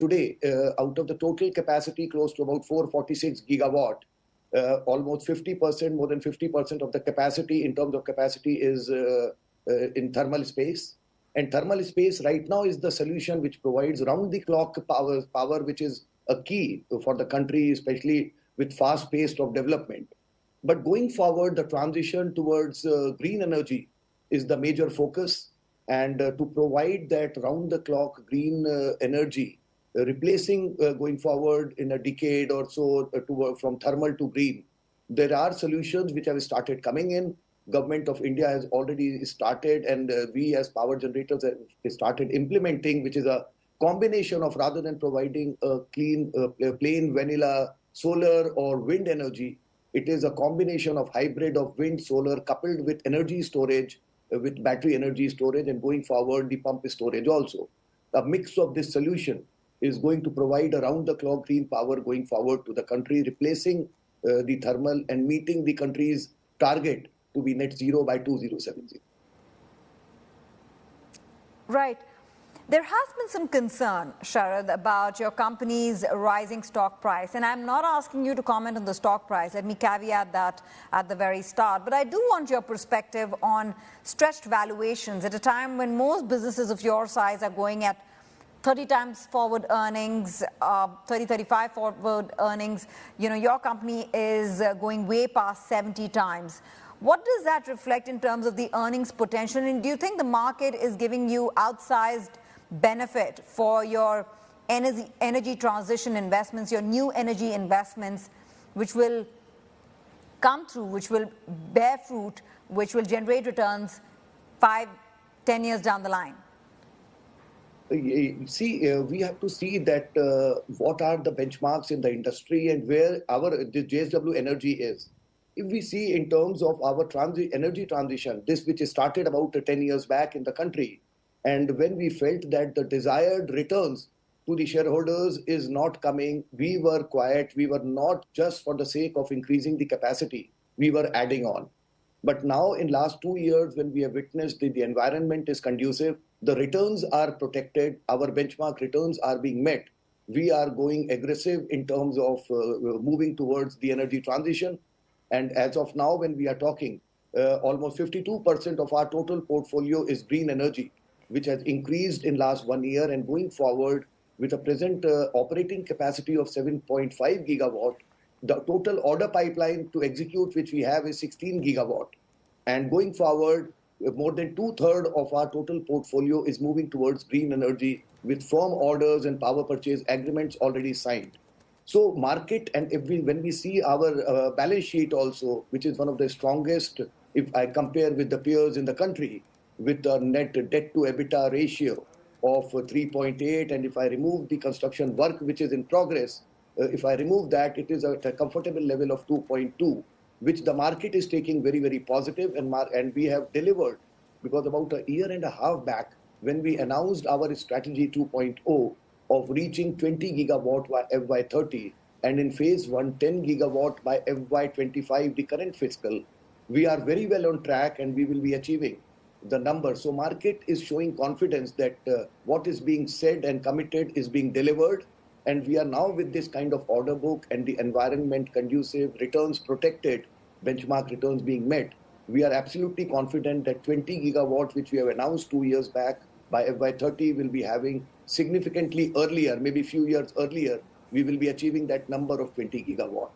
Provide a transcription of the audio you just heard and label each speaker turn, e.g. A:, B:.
A: today, out of the total capacity, close to about 446 gigawatt, almost 50%, more than 50% of the capacity in terms of capacity is in thermal space. And thermal space right now is the solution which provides round-the-clock power, which is a key for the country, especially with fast pace of development. But going forward, the transition towards green energy is the major focus. And to provide that round-the-clock green energy, replacing going forward in a decade or so from thermal to green, there are solutions which have started coming in. Government of India has already started, and we as power generators have started implementing, which is a combination of, rather than providing a clean, plain vanilla solar or wind energy, it is a combination of hybrid of wind, solar coupled with energy storage, with battery energy storage, and going forward, the pump storage also. A mix of this solution is going to provide around-the-clock green power going forward to the country, replacing the thermal and meeting the country's target to be net zero by 2070.
B: Right. There has been some concern, Sharad, about your company's rising stock price. And I'm not asking you to comment on the stock price. Let me caveat that at the very start. But I do want your perspective on stretched valuations at a time when most businesses of your size are going at 30 times forward earnings, 35 forward earnings. You know, your company is going way past 70 times. What does that reflect in terms of the earnings potential? And do you think the market is giving you outsized benefit for your energy transition investments, your new energy investments, which will come through, which will bear fruit, which will generate returns 5, 10 years down the line?
A: See, we have to see that what are the benchmarks in the industry and where our JSW Energy is. If we see in terms of our energy transition, this which started about 10 years back in the country, and when we felt that the desired returns to the shareholders is not coming, we were quiet. We were not just for the sake of increasing the capacity, we were adding on. But now in last 2 years, when we have witnessed the environment is conducive, the returns are protected, our benchmark returns are being met. We are going aggressive in terms of moving towards the energy transition. And as of now, when we are talking, almost 52% of our total portfolio is green energy, which has increased in last 1 year, and going forward with a present operating capacity of 7.5 gigawatt, the total order pipeline to execute which we have is 16 gigawatt. And going forward, more than 2/3 of our total portfolio is moving towards green energy with firm orders and power purchase agreements already signed. So market, and when we see our balance sheet also, which is one of the strongest, if I compare with the peers in the country, with a net debt to EBITDA ratio of 3.8, and if I remove the construction work which is in progress, if I remove that, it is at a comfortable level of 2.2, which the market is taking very, very positive, and we have delivered, because about a year and a half back, when we announced our strategy 2.0 of reaching 20 gigawatt by FY30, and in phase 1, 10 gigawatt by FY25, the current fiscal, we are very well on track, and we will be achieving the number. So market is showing confidence that what is being said and committed is being delivered. And we are now with this kind of order book and the environment conducive, returns protected, benchmark returns being met. We are absolutely confident that 20 gigawatt, which we have announced 2 years back, by FY30 will be having significantly earlier, maybe few years earlier, we will be achieving that number of 20 gigawatt.